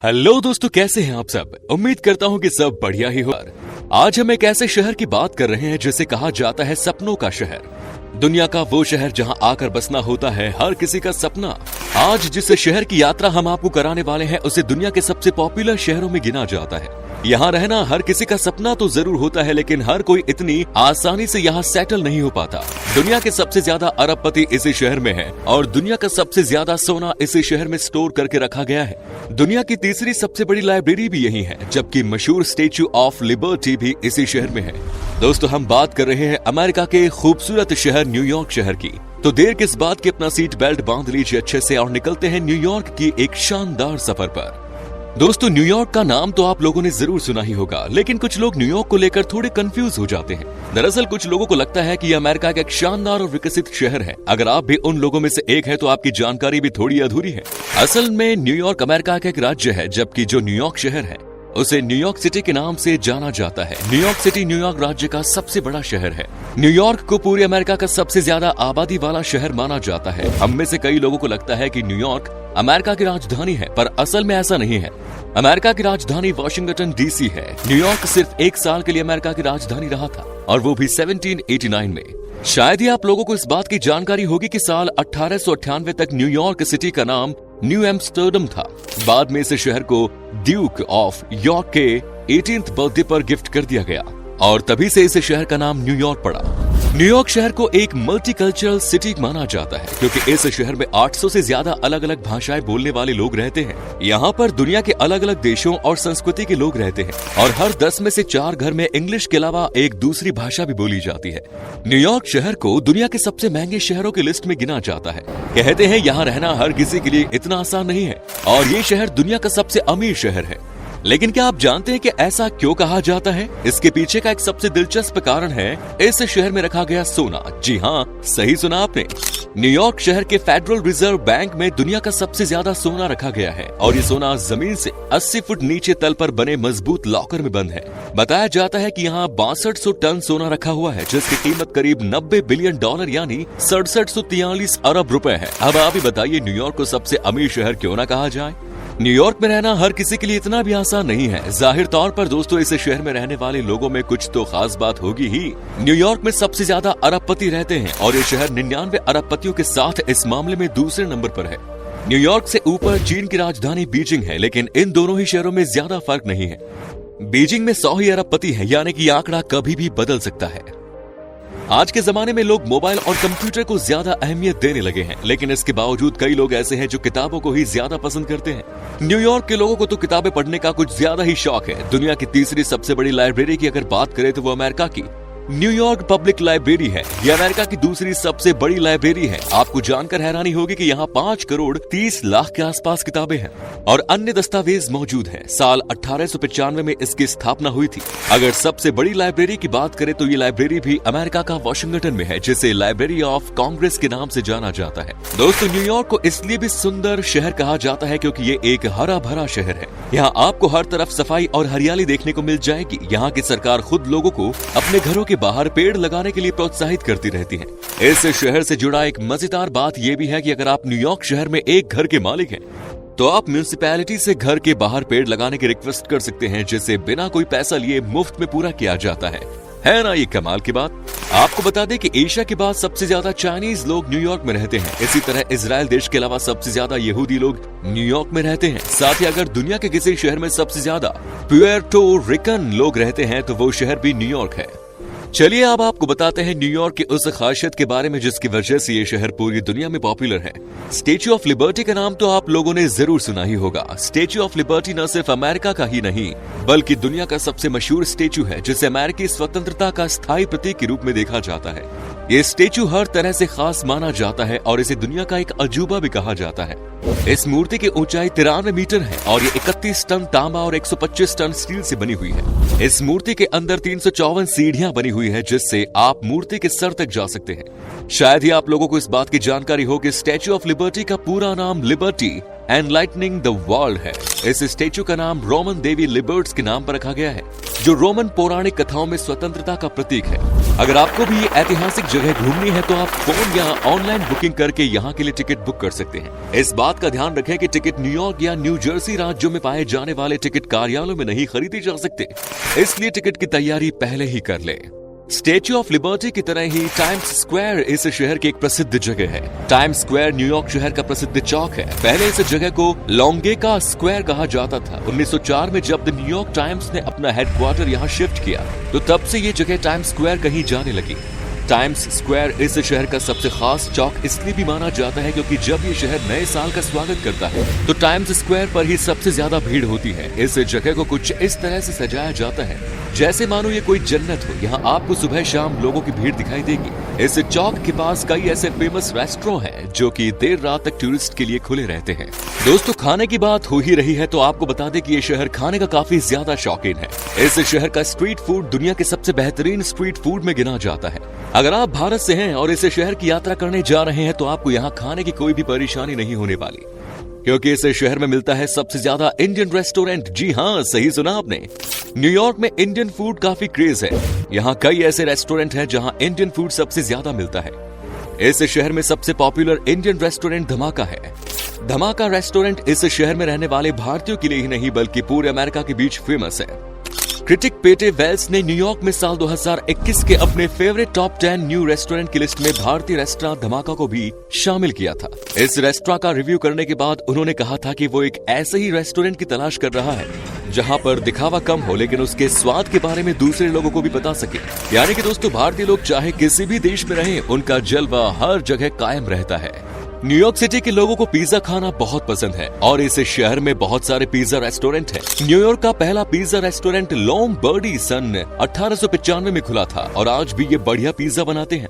Hello दोस्तों, कैसे हैं आप सब। उम्मीद करता हूं कि सब बढ़िया ही हो। आज हम एक ऐसे शहर की बात कर रहे हैं जिसे कहा जाता है सपनों का शहर। दुनिया का वो शहर जहां आकर बसना होता है हर किसी का सपना। आज जिस शहर की यात्रा हम आपको कराने वाले हैं उसे दुनिया के सबसे पॉपुलर शहरों में गिना जाता है। यहाँ रहना हर किसी का सपना तो जरूर होता है, लेकिन हर कोई इतनी आसानी से यहाँ सेटल नहीं हो पाता। दुनिया के सबसे ज्यादा अरबपति इसी शहर में है और दुनिया का सबसे ज्यादा सोना इसी शहर में स्टोर करके रखा गया है। दुनिया की तीसरी सबसे बड़ी लाइब्रेरी भी यही है, जबकि मशहूर स्टेच्यू ऑफ लिबर्टी भी इसी शहर में है। दोस्तों, हम बात कर रहे हैं अमेरिका के खूबसूरत शहर न्यूयॉर्क शहर की। तो देर किस बात की, अपना सीट बेल्ट बांध लीजिए अच्छे से और निकलते हैं न्यूयॉर्क की एक शानदार सफर पर। दोस्तों, न्यूयॉर्क का नाम तो आप लोगों ने जरूर सुना ही होगा, लेकिन कुछ लोग न्यूयॉर्क को लेकर थोड़े कंफ्यूज हो जाते हैं। दरअसल कुछ लोगों को लगता है कि यह अमेरिका का एक शानदार और विकसित शहर है। अगर आप भी उन लोगों में से एक है तो आपकी जानकारी भी थोड़ी अधूरी है। असल में न्यूयॉर्क अमेरिका का एक राज्य है, जबकि जो न्यूयॉर्क शहर है उसे न्यूयॉर्क सिटी के नाम से जाना जाता है। न्यूयॉर्क सिटी न्यूयॉर्क राज्य का सबसे बड़ा शहर है। न्यूयॉर्क को पूरे अमेरिका का सबसे ज्यादा आबादी वाला शहर माना जाता है। हम में से कई लोगों को लगता है कि न्यूयॉर्क अमेरिका की राजधानी है, पर असल में ऐसा नहीं है। अमेरिका की राजधानी वाशिंगटन डीसी है। न्यूयॉर्क सिर्फ एक साल के लिए अमेरिका की राजधानी रहा था, और वो भी 1789 में। शायद ही आप लोगों को इस बात की जानकारी होगी कि साल 1898 तक न्यूयॉर्क सिटी का नाम न्यू एम्स्टर्डम था। बाद में इस शहर को ड्यूक ऑफ यॉर्क के 18th बर्थडे पर गिफ्ट कर दिया गया और तभी से इस शहर का नाम न्यूयॉर्क पड़ा। न्यूयॉर्क शहर को एक मल्टीकल्चरल सिटी माना जाता है, क्योंकि इस शहर में 800 से ज्यादा अलग अलग भाषाएं बोलने वाले लोग रहते हैं। यहाँ पर दुनिया के अलग अलग देशों और संस्कृति के लोग रहते हैं, और हर 10 में से 4 घर में इंग्लिश के अलावा एक दूसरी भाषा भी बोली जाती है। न्यूयॉर्क शहर को दुनिया के सबसे महंगे शहरों की लिस्ट में गिना जाता है। कहते हैं यहाँ रहना हर किसी के लिए इतना आसान नहीं है, और ये शहर दुनिया का सबसे अमीर शहर है। लेकिन क्या आप जानते हैं कि ऐसा क्यों कहा जाता है? इसके पीछे का एक सबसे दिलचस्प कारण है इस शहर में रखा गया सोना। जी हाँ, सही सुना आपने। न्यूयॉर्क शहर के फेडरल रिजर्व बैंक में दुनिया का सबसे ज्यादा सोना रखा गया है, और ये सोना जमीन से 80 फुट नीचे तल पर बने मजबूत लॉकर में बंद है। बताया जाता है कि यहाँ 6200 टन सोना रखा हुआ है, जिसकी कीमत करीब $90 बिलियन यानी 6743 अरब रुपए है। अब आप ही बताइए, न्यूयॉर्क को सबसे अमीर शहर क्यों ना कहा जाए? न्यूयॉर्क में रहना हर किसी के लिए इतना भी आसान नहीं है। जाहिर तौर पर दोस्तों, इस शहर में रहने वाले लोगों में कुछ तो खास बात होगी ही। न्यूयॉर्क में सबसे ज्यादा अरबपति रहते हैं, और ये शहर 99 अरबपतियों के साथ इस मामले में दूसरे नंबर पर है। न्यूयॉर्क से ऊपर चीन की राजधानी बीजिंग है, लेकिन इन दोनों ही शहरों में ज्यादा फर्क नहीं है। बीजिंग में 100 ही अरबपति है, यानी कि आंकड़ा कभी भी बदल सकता है। आज के जमाने में लोग मोबाइल और कंप्यूटर को ज्यादा अहमियत देने लगे हैं, लेकिन इसके बावजूद कई लोग ऐसे हैं जो किताबों को ही ज्यादा पसंद करते हैं। न्यूयॉर्क के लोगों को तो किताबें पढ़ने का कुछ ज्यादा ही शौक है। दुनिया की तीसरी सबसे बड़ी लाइब्रेरी की अगर बात करें तो वो अमेरिका की न्यूयॉर्क पब्लिक लाइब्रेरी है। यह अमेरिका की दूसरी सबसे बड़ी लाइब्रेरी है। आपको जानकर हैरानी होगी कि यहाँ 5 करोड़ 30 लाख के आसपास किताबें हैं और अन्य दस्तावेज मौजूद हैं। साल 1895 में इसकी स्थापना हुई थी। अगर सबसे बड़ी लाइब्रेरी की बात करें तो ये लाइब्रेरी भी अमेरिका का वाशिंगटन में है, जिसे लाइब्रेरी ऑफ कांग्रेस के नाम से जाना जाता है। दोस्तों, न्यूयॉर्क को इसलिए भी सुंदर शहर कहा जाता है क्योंकि ये एक हरा भरा शहर है। यहाँ आपको हर तरफ सफाई और हरियाली देखने को मिल जाएगी। यहाँ की सरकार खुद लोगों को अपने घरों के बाहर पेड़ लगाने के लिए प्रोत्साहित करती रहती है। इस शहर से जुड़ा एक मजेदार बात यह भी है कि अगर आप न्यूयॉर्क शहर में एक घर के मालिक हैं, तो आप म्युनिसिपैलिटी से घर के बाहर पेड़ लगाने की रिक्वेस्ट कर सकते हैं, जिसे बिना कोई पैसा लिए मुफ्त में पूरा किया जाता है ना ये कमाल की बात। आपको बता दें कि एशिया के बाद सबसे ज्यादा चाइनीज लोग न्यूयॉर्क में रहते हैं। इसी तरह इजराइल देश के अलावा सबसे ज्यादा यहूदी लोग न्यूयॉर्क में रहते हैं। साथ ही अगर दुनिया के किसी शहर में सबसे ज्यादा प्यूर्टो रिकन लोग रहते हैं तो वो शहर भी न्यूयॉर्क है। चलिए अब आपको बताते हैं न्यूयॉर्क की उस खासियत के बारे में जिसकी वजह से ये शहर पूरी दुनिया में पॉपुलर है। स्टेच्यू ऑफ लिबर्टी का नाम तो आप लोगों ने जरूर सुना ही होगा। स्टेच्यू ऑफ लिबर्टी न सिर्फ अमेरिका का ही नहीं, बल्कि दुनिया का सबसे मशहूर स्टेच्यू है, जिसे अमेरिकी स्वतंत्रता का स्थायी प्रतीक के रूप में देखा जाता है। ये स्टेच्यू हर तरह से खास माना जाता है और इसे दुनिया का एक अजूबा भी कहा जाता है। इस मूर्ति की ऊंचाई 93 मीटर है और ये 31 टन तांबा और 125 टन स्टील से बनी हुई है। इस मूर्ति के अंदर 354 सीढ़ियां बनी हुई है, जिससे आप मूर्ति के सर तक जा सकते हैं। शायद ही आप लोगों को इस बात की जानकारी हो कि स्टैच्यू ऑफ लिबर्टी का पूरा नाम लिबर्टी एनलाइटनिंग द वर्ल्ड है। इस स्टेचू का नाम रोमन देवी लिबर्ट्स के नाम पर रखा गया है, जो रोमन पौराणिक कथाओं में स्वतंत्रता का प्रतीक है। अगर आपको भी ये ऐतिहासिक जगह घूमनी है तो आप फोन या ऑनलाइन बुकिंग करके यहाँ के लिए टिकट बुक कर सकते हैं। इस बात का ध्यान रखें कि टिकट न्यूयॉर्क या न्यू जर्सी राज्यों में पाए जाने वाले टिकट कार्यालयों में नहीं खरीदी जा सकते, इसलिए टिकट की तैयारी पहले ही कर ले। स्टेच्यू ऑफ लिबर्टी की तरह ही टाइम्स स्क्वायर इस शहर की एक प्रसिद्ध जगह है। टाइम्स स्क्वायर न्यूयॉर्क शहर का प्रसिद्ध चौक है। पहले इस जगह को लॉन्गेका स्क्वायर कहा जाता था। 1904 में जब द न्यूयॉर्क टाइम्स ने अपना हेडक्वार्टर यहाँ शिफ्ट किया तो तब से ये जगह टाइम्स स्क्वायर कही जाने लगी। टाइम्स स्क्वायर इस शहर का सबसे खास चौक इसलिए भी माना जाता है क्योंकि जब ये शहर नए साल का स्वागत करता है तो टाइम्स स्क्वायर पर ही सबसे ज्यादा भीड़ होती है। इस जगह को कुछ इस तरह से सजाया जाता है जैसे मानो ये कोई जन्नत हो। यहाँ आपको सुबह शाम लोगों की भीड़ दिखाई देगी। इस चौक के पास कई ऐसे फेमस रेस्टोरेंट हैं जो कि देर रात तक टूरिस्ट के लिए खुले रहते हैं। दोस्तों, खाने की बात हो ही रही है तो आपको बता दें कि ये शहर खाने का काफी ज्यादा शौकीन है। इस शहर का स्ट्रीट फूड दुनिया के सबसे बेहतरीन स्ट्रीट फूड में गिना जाता है। अगर आप भारत से हैं और इस शहर की यात्रा करने जा रहे हैं तो आपको यहाँ खाने की कोई भी परेशानी नहीं होने वाली, क्योंकि इस शहर में मिलता है सबसे ज्यादा इंडियन रेस्टोरेंट। जी हाँ, सही सुना आपने। न्यूयॉर्क में इंडियन फूड काफी क्रेज है। यहाँ कई ऐसे रेस्टोरेंट हैं जहाँ इंडियन फूड सबसे ज्यादा मिलता है। इस शहर में सबसे पॉपुलर इंडियन रेस्टोरेंट धमाका है। धमाका रेस्टोरेंट इस शहर में रहने वाले भारतीयों के लिए ही नहीं बल्कि पूरे अमेरिका के बीच फेमस है। क्रिटिक पेटे वेल्स ने न्यूयॉर्क में साल 2021 के अपने फेवरेट टॉप 10 न्यू रेस्टोरेंट की लिस्ट में भारतीय रेस्टोरेंट धमाका को भी शामिल किया था। इस रेस्टोरेंट का रिव्यू करने के बाद उन्होंने कहा था कि वो एक ऐसे ही रेस्टोरेंट की तलाश कर रहा है जहां पर दिखावा कम हो लेकिन उसके स्वाद के बारे में दूसरे लोगों को भी बता सके। यानी कि दोस्तों, भारतीय लोग चाहे किसी भी देश में रहें, उनका जलवा हर जगह कायम रहता है। न्यूयॉर्क सिटी के लोगों को पिज्जा खाना बहुत पसंद है और इस शहर में बहुत सारे पिज्जा रेस्टोरेंट हैं। न्यूयॉर्क का पहला पिज्जा रेस्टोरेंट लोमबर्डी सन 1895 में खुला था और आज भी ये बढ़िया पिज्जा बनाते हैं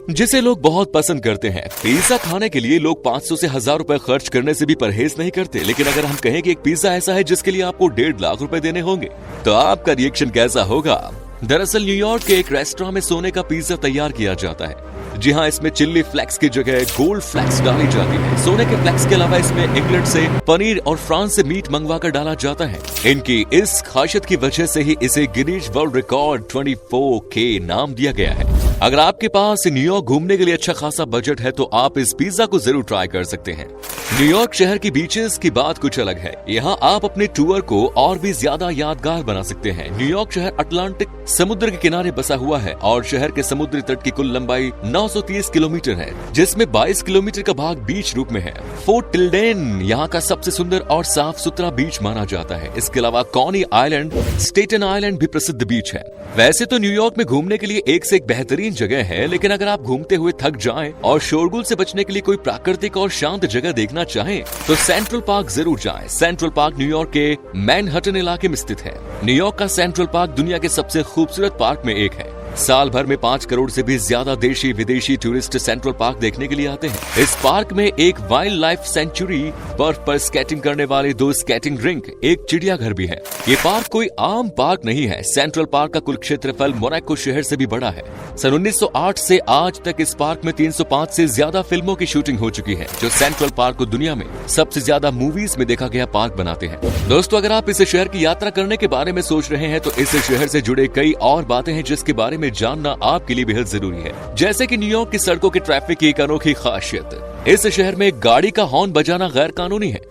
जिसे लोग बहुत पसंद करते हैं। पिज्जा खाने के लिए लोग 500 से 1000 रुपए खर्च करने से भी परहेज नहीं करते, लेकिन अगर हम कहें कि एक पिज्जा ऐसा है जिसके लिए आपको 1.5 लाख रुपए देने होंगे तो आपका रिएक्शन कैसा होगा? दरअसल न्यूयॉर्क के एक रेस्टोरेंट में सोने का पिज्जा तैयार किया जाता है। जी हाँ, इसमें चिल्ली फ्लेक्स की जगह गोल्ड फ्लेक्स डाली जाती है। सोने के फ्लेक्स के अलावा इसमें इंग्लैंड से पनीर और फ्रांस से मीट मंगवाकर डाला जाता है। इनकी इस खासियत की वजह से ही इसे गिनीज वर्ल्ड रिकॉर्ड 24K नाम दिया गया है। अगर आपके पास न्यूयॉर्क घूमने के लिए अच्छा खासा बजट है तो आप इस पिज्जा को जरूर ट्राई कर सकते हैं। न्यूयॉर्क शहर की बीचेस की बात कुछ अलग है। यहाँ आप अपने टूर को और भी ज्यादा यादगार बना सकते हैं। न्यूयॉर्क शहर अटलांटिक समुद्र के किनारे बसा हुआ है और शहर के समुद्री तट की कुल लंबाई 930 किलोमीटर है, जिसमें 22 किलोमीटर का भाग बीच रूप में है। फोर्ट टिल्डेन यहाँ का सबसे सुंदर और साफ सुथरा बीच माना जाता है। इसके अलावा कॉनी आइलैंड, स्टेटन आइलैंड भी प्रसिद्ध बीच है। वैसे तो न्यूयॉर्क में घूमने के लिए एक से एक बेहतरीन जगह है, लेकिन अगर आप घूमते हुए थक जाएं और शोरगुल से बचने के लिए कोई प्राकृतिक और शांत जगह देखना चाहें तो सेंट्रल पार्क जरूर जाएं। सेंट्रल पार्क न्यूयॉर्क के मैनहट्टन इलाके में स्थित है। न्यूयॉर्क का सेंट्रल पार्क दुनिया के सबसे खूबसूरत पार्क में एक है। साल भर में 5 करोड़ से भी ज्यादा देशी विदेशी टूरिस्ट सेंट्रल पार्क देखने के लिए आते हैं। इस पार्क में एक वाइल्ड लाइफ सेंचुरी, बर्फ पर स्केटिंग करने वाले 2 स्केटिंग रिंक, एक चिड़ियाघर भी है। ये पार्क कोई आम पार्क नहीं है। सेंट्रल पार्क का कुल क्षेत्रफल मोनाको शहर से भी बड़ा है। सन 1908 से आज तक इस पार्क में 305 से ज्यादा फिल्मों की शूटिंग हो चुकी है, जो सेंट्रल पार्क को दुनिया में सबसे ज्यादा मूवीज में देखा गया पार्क बनाते हैं। दोस्तों, अगर आप इस शहर की यात्रा करने के बारे में सोच रहे हैं तो इस शहर से जुड़े कई और बातें हैं जिसके बारे में जानना आपके लिए बेहद जरूरी है। जैसे कि न्यूयॉर्क की सड़कों के ट्रैफिक की एक अनोखी खासियत, इस शहर में गाड़ी का हॉर्न बजाना गैर कानूनी है।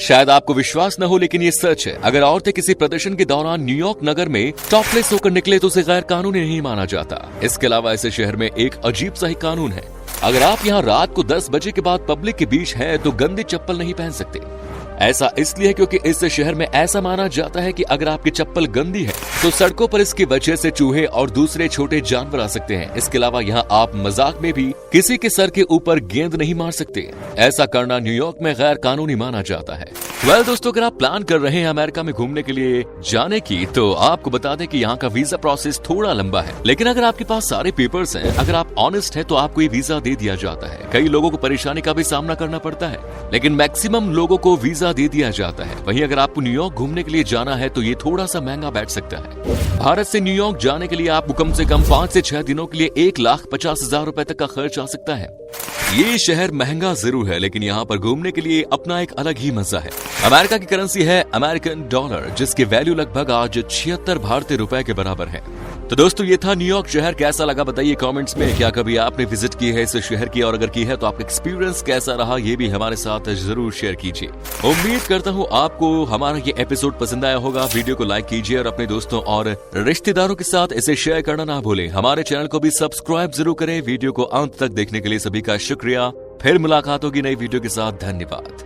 शायद आपको विश्वास न हो, लेकिन ये सच है। अगर औरतें किसी प्रदर्शन के दौरान न्यूयॉर्क नगर में टॉपलेस होकर निकले तो उसे गैर कानूनी नहीं माना जाता। इसके अलावा इस शहर में एक अजीब सा ही कानून है। अगर आप यहाँ रात को 10 बजे के बाद पब्लिक के बीच हैं तो गंदी चप्पल नहीं पहन सकते। ऐसा इसलिए क्योंकि इस शहर में ऐसा माना जाता है कि अगर आपकी चप्पल गंदी है तो सड़कों पर इसकी वजह से चूहे और दूसरे छोटे जानवर आ सकते हैं। इसके अलावा यहाँ आप मजाक में भी किसी के सर के ऊपर गेंद नहीं मार सकते। ऐसा करना न्यूयॉर्क में गैर कानूनी माना जाता है। दोस्तों, अगर आप प्लान कर रहे हैं अमेरिका में घूमने के लिए जाने की तो आपको बता दें कि यहाँ का वीजा प्रोसेस थोड़ा लंबा है, लेकिन अगर आपके पास सारे पेपर्स हैं, अगर आप ऑनेस्ट हैं तो आपको ये वीजा दे दिया जाता है। कई लोगों को परेशानी का भी सामना करना पड़ता है, लेकिन मैक्सिमम लोगों को वीजा वीजा दे दिया जाता है। वहीं अगर आपको न्यूयॉर्क घूमने के लिए जाना है तो ये थोड़ा सा महंगा बैठ सकता है। भारत से न्यूयॉर्क जाने के लिए आपको कम से कम 5 से 6 दिनों के लिए 1,50,000 रुपए तक का खर्च आ सकता है। ये शहर महंगा जरूर है, लेकिन यहाँ पर घूमने के लिए अपना एक अलग ही मजा है। अमेरिका की करेंसी है अमेरिकन डॉलर, जिसकी वैल्यू लगभग आज 76 भारतीय रुपए के बराबर है। तो दोस्तों ये था न्यूयॉर्क शहर। कैसा लगा बताइए कमेंट्स में। क्या कभी आपने विजिट की है इस शहर की, और अगर की है तो आपका एक्सपीरियंस कैसा रहा ये भी हमारे साथ जरूर शेयर कीजिए। उम्मीद करता हूँ आपको हमारा ये एपिसोड पसंद आया होगा। वीडियो को लाइक कीजिए और अपने दोस्तों और रिश्तेदारों के साथ इसे शेयर करना ना भूलें। हमारे चैनल को भी सब्सक्राइब जरूर करें। वीडियो को अंत तक देखने के लिए सभी का शुक्रिया। फिर मुलाकात होगी नई वीडियो के साथ। धन्यवाद।